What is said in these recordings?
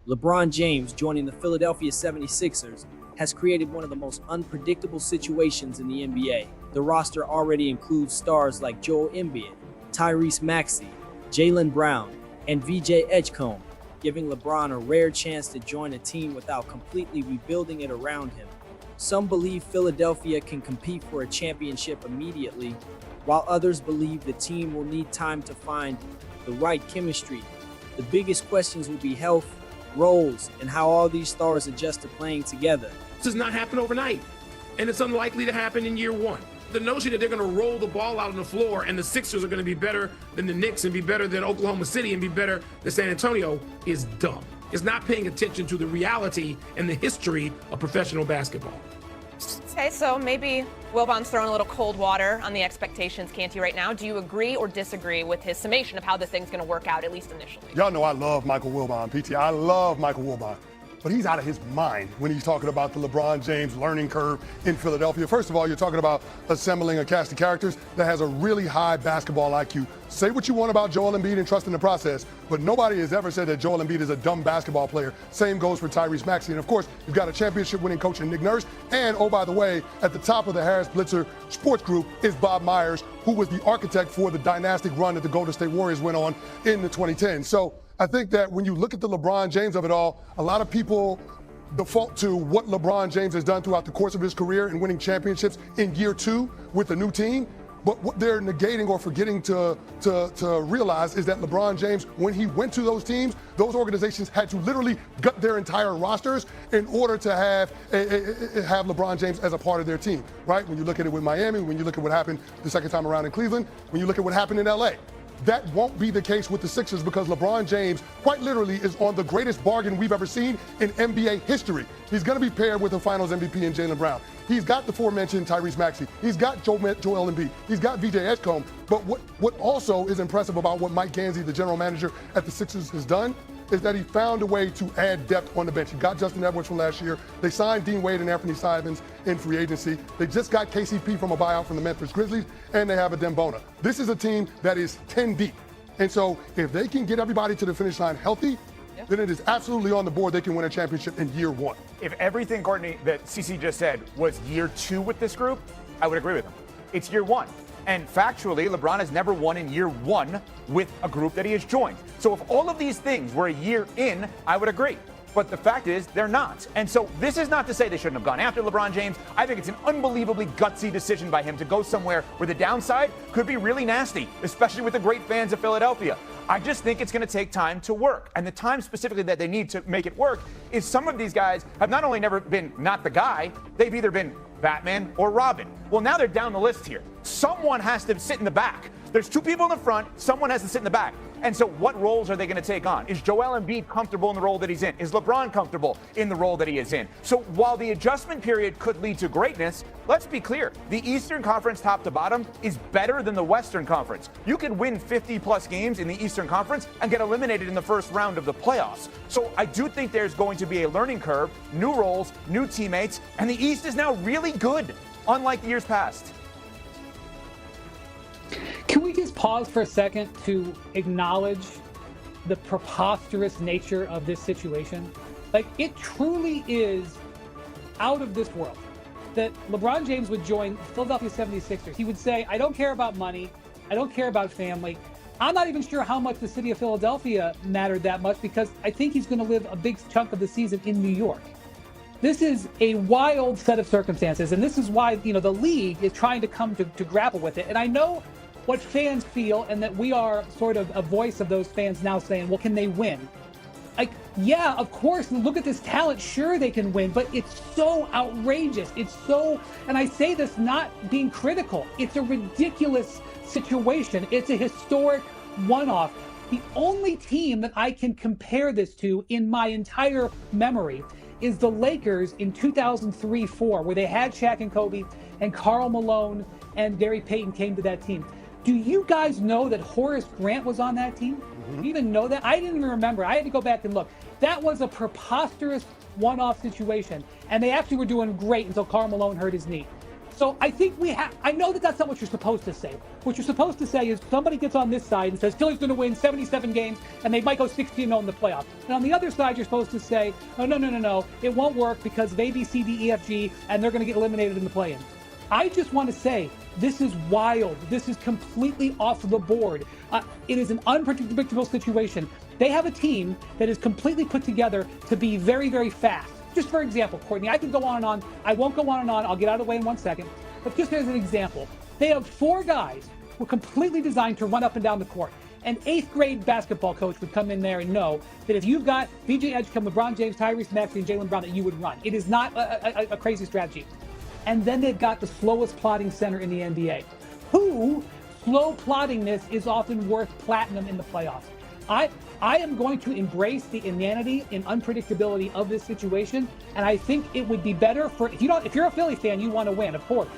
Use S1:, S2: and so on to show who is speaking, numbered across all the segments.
S1: LeBron James joining the Philadelphia 76ers has created one of the most unpredictable situations in the NBA. The roster already includes stars like Joel Embiid, Tyrese Maxey, Jaylen Brown, and VJ Edgecombe, giving LeBron a rare chance to join a team without completely rebuilding it around him. Some believe Philadelphia can compete for a championship immediately, while others believe the team will need time to find the right chemistry. The biggest questions will be health, roles, and how all these stars adjust to playing together.
S2: This does not happen overnight, and it's unlikely to happen in year one. The notion that they're going to roll the ball out on the floor and the Sixers are going to be better than the Knicks and be better than Oklahoma City and be better than San Antonio is dumb. It's not paying attention to the reality and the history of professional basketball.
S3: Okay, so maybe Wilbon's throwing a little cold water on the expectations, can't he, right now? Do you agree or disagree with his summation of how this thing's going to work out, at least initially?
S4: Y'all know I love Michael Wilbon, PT. I love Michael Wilbon. But he's out of his mind when he's talking about the LeBron James learning curve in Philadelphia. First of all, you're talking about assembling a cast of characters that has a really high basketball IQ. Say what you want about Joel Embiid and trust in the process, but nobody has ever said that Joel Embiid is a dumb basketball player. Same goes for Tyrese Maxey. And of course, you've got a championship-winning coach in Nick Nurse. And oh, by the way, at the top of the Harris Blitzer sports group is Bob Myers, who was the architect for the dynastic run that the Golden State Warriors went on in the 2010s. So I think that when you look at the LeBron James of it all, a lot of people default to what LeBron James has done throughout the course of his career in winning championships in year two with the new team. But what they're negating or forgetting to realize is that LeBron James, when he went to those teams, those organizations had to literally gut their entire rosters in order to have LeBron James as a part of their team, right? When you look at it with Miami, when you look at what happened the second time around in Cleveland, when you look at what happened in LA. That won't be the case with the Sixers because LeBron James, quite literally, is on the greatest bargain we've ever seen in NBA history. He's going to be paired with a Finals MVP in Jaylen Brown. He's got the aforementioned Tyrese Maxey. He's got Joel Embiid. He's got VJ Edgecombe. But what also is impressive about what Mike Gansey, the general manager at the Sixers, has done is that he found a way to add depth on the bench. He got Justin Edwards from last year. They signed Dean Wade and Anthony Simons in free agency. They just got KCP from a buyout from the Memphis Grizzlies, and they have a Dembona. This is a team that is 10 deep. And so if they can get everybody to the finish line healthy, then it is absolutely on the board they can win a championship in year one.
S5: If everything, Courtney, that CC just said was year two with this group, I would agree with him. It's year one. And factually, LeBron has never won in year one with a group that he has joined. So if all of these things were a year in, I would agree. But the fact is, they're not. And so this is not to say they shouldn't have gone after LeBron James. I think it's an unbelievably gutsy decision by him to go somewhere where the downside could be really nasty, especially with the great fans of Philadelphia. I just think it's going to take time to work. And the time specifically that they need to make it work is some of these guys have not only never been not the guy, they've either been Batman or Robin. Well, now they're down the list here. Someone has to sit in the back. There's two people in the front. Someone has to sit in the back. And so what roles are they going to take on? Is Joel Embiid comfortable in the role that he's in? Is LeBron comfortable in the role that he is in? So while the adjustment period could lead to greatness, let's be clear. The Eastern Conference top to bottom is better than the Western Conference. You could win 50-plus games in the Eastern Conference and get eliminated in the first round of the playoffs. So I do think there's going to be a learning curve, new roles, new teammates, and the East is now really good, unlike the years past.
S6: Can we just pause for a second to acknowledge the preposterous nature of this situation? Like, it truly is out of this world that LeBron James would join Philadelphia 76ers. He would say, I don't care about money. I don't care about family. I'm not even sure how much the city of Philadelphia mattered that much because I think he's going to live a big chunk of the season in New York. This is a wild set of circumstances, and this is why, the league is trying to come to grapple with it. And I know what fans feel, and that we are sort of a voice of those fans now saying, well, can they win? Like, yeah, of course, look at this talent. Sure, they can win, but it's so outrageous. It's so, and I say this not being critical, it's a ridiculous situation. It's a historic one-off. The only team that I can compare this to in my entire memory is the Lakers in 2003-04, where they had Shaq and Kobe, and Karl Malone and Gary Payton came to that team. Do you guys know that Horace Grant was on that team? Do you even know that? I didn't even remember. I had to go back and look. That was a preposterous one-off situation. And they actually were doing great until Karl Malone hurt his knee. So I think I know that that's not what you're supposed to say. What you're supposed to say is somebody gets on this side and says Philly's going to win 77 games and they might go 16-0 in the playoffs. And on the other side, you're supposed to say, oh, no, it won't work because of A, B, C, D, E, F, G, and they're going to get eliminated in the play-in. I just want to say this is wild. This is completely off the board. It is an unpredictable situation. They have a team that is completely put together to be very, very fast. Just for example, Courtney, I can go on and on. I won't go on and on. I'll get out of the way in 1 second. But just as an example, they have 4 guys who are completely designed to run up and down the court. An 8th grade basketball coach would come in there and know that if you've got VJ Edgecombe, LeBron James, Tyrese Maxey, and Jaylen Brown, that you would run. It is not a crazy strategy. And then they've got the slowest plotting center in the NBA. Slow plottingness is often worth platinum in the playoffs. I am going to embrace the inanity and unpredictability of this situation, and I think it would be better for if you're a Philly fan, you want to win, of course.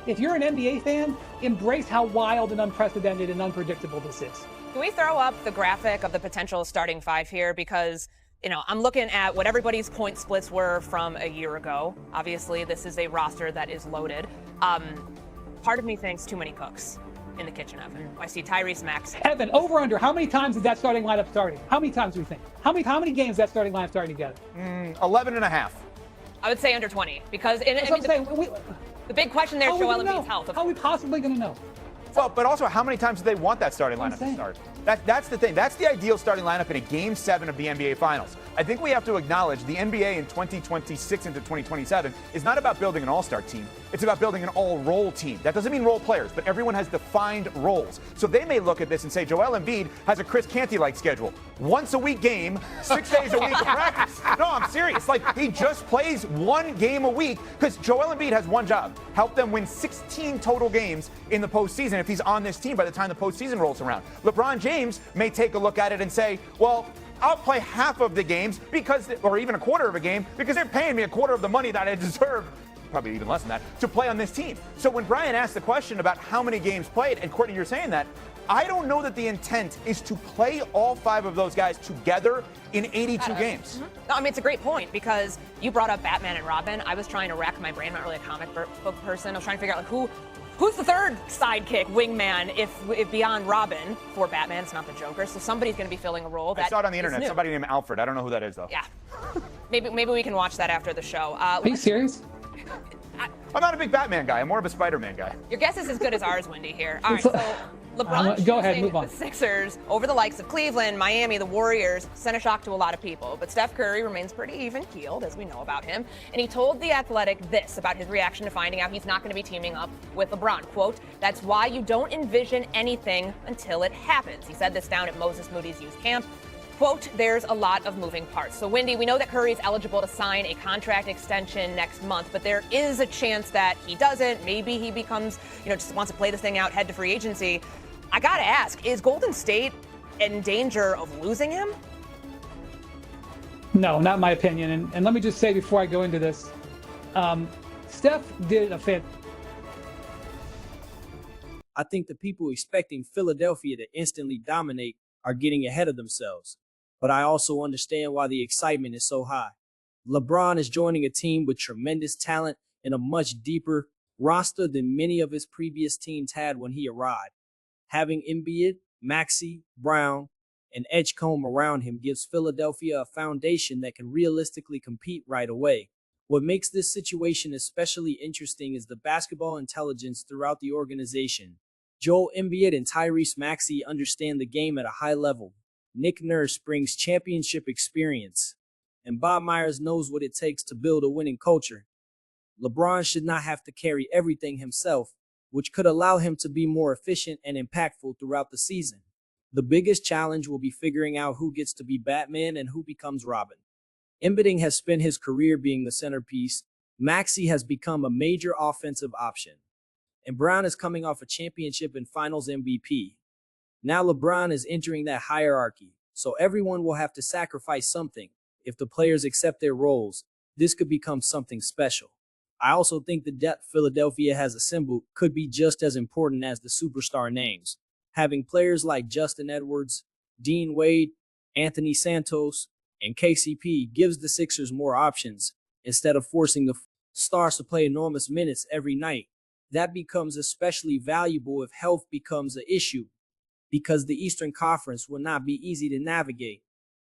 S6: If you're an NBA fan, embrace how wild and unprecedented and unpredictable this is.
S3: Can we throw up the graphic of the potential starting 5 here? Because, I'm looking at what everybody's point splits were from a year ago. Obviously, this is a roster that is loaded. Part of me thinks too many cooks in the kitchen oven. I see Tyrese Maxey.
S6: Evan, over under, how many times is that starting lineup starting? How many times do we think? How many games is that starting lineup starting together?
S5: 11 and a half.
S3: I would say under 20 because the big question there is Joel Embiid's health.
S6: How are we possibly going to know?
S5: Well, but also, how many times do they want that starting lineup to start? That's the thing. That's the ideal starting lineup in a Game 7 of the NBA Finals. I think we have to acknowledge the NBA in 2026 into 2027 is not about building an all-star team. It's about building an all-role team. That doesn't mean role players, but everyone has defined roles. So they may look at this and say, Joel Embiid has a Chris Canty-like schedule. Once a week game, 6 days a week of practice. No, I'm serious. He just plays 1 game a week because Joel Embiid has one job: help them win 16 total games in the postseason if he's on this team by the time the postseason rolls around. LeBron James may take a look at it and say, well, I'll play half of the games or even a quarter of a game because they're paying me a quarter of the money that I deserve, probably even less than that, to play on this team. So when Brian asked the question about how many games played, and Courtney, you're saying that, I don't know that the intent is to play all 5 of those guys together in 82 games.
S3: No, it's a great point because you brought up Batman and Robin. I was trying to rack my brain. I'm not really a comic book person. I was trying to figure out who's the third sidekick, wingman, if beyond Robin for Batman. It's not the Joker. So somebody's going to be filling a role.
S5: I saw it on the internet. Somebody named Alfred. I don't know who that is, though.
S3: Yeah. Maybe we can watch that after the show.
S6: Are you serious?
S5: I'm not a big Batman guy. I'm more of a Spider-Man guy.
S3: Your guess is as good as ours, Wendy, here. All right, so LeBron
S6: go ahead, move on.
S3: The Sixers over the likes of Cleveland, Miami, the Warriors sent a shock to a lot of people. But Steph Curry remains pretty even-keeled, as we know about him. And he told The Athletic this about his reaction to finding out he's not going to be teaming up with LeBron. Quote, "That's why you don't envision anything until it happens." He said this down at Moses Moody's youth camp. Quote, "There's a lot of moving parts." So, Wendy, we know that Curry's eligible to sign a contract extension next month, but there is a chance that he doesn't. Maybe he becomes, just wants to play this thing out, head to free agency. I got to ask, is Golden State in danger of losing him?
S6: No, not in my opinion. And let me just say before I go into this, Steph did a fantastic.
S1: I think the people expecting Philadelphia to instantly dominate are getting ahead of themselves. But I also understand why the excitement is so high. LeBron is joining a team with tremendous talent and a much deeper roster than many of his previous teams had when he arrived. Having Embiid, Maxey, Brown, and Edgecombe around him gives Philadelphia a foundation that can realistically compete right away. What makes this situation especially interesting is the basketball intelligence throughout the organization. Joel Embiid and Tyrese Maxey understand the game at a high level. Nick Nurse brings championship experience, and Bob Myers knows what it takes to build a winning culture. LeBron should not have to carry everything himself, which could allow him to be more efficient and impactful throughout the season. The biggest challenge will be figuring out who gets to be Batman and who becomes Robin. Embiid has spent his career being the centerpiece. Maxey has become a major offensive option, and Brown is coming off a championship and Finals MVP. Now LeBron is entering that hierarchy, so everyone will have to sacrifice something. If the players accept their roles, this could become something special. I also think the depth Philadelphia has assembled could be just as important as the superstar names. Having players like Justin Edwards, Dean Wade, Anthony Santos, and KCP gives the Sixers more options instead of forcing the stars to play enormous minutes every night. That becomes especially valuable if health becomes an issue, because the Eastern Conference will not be easy to navigate.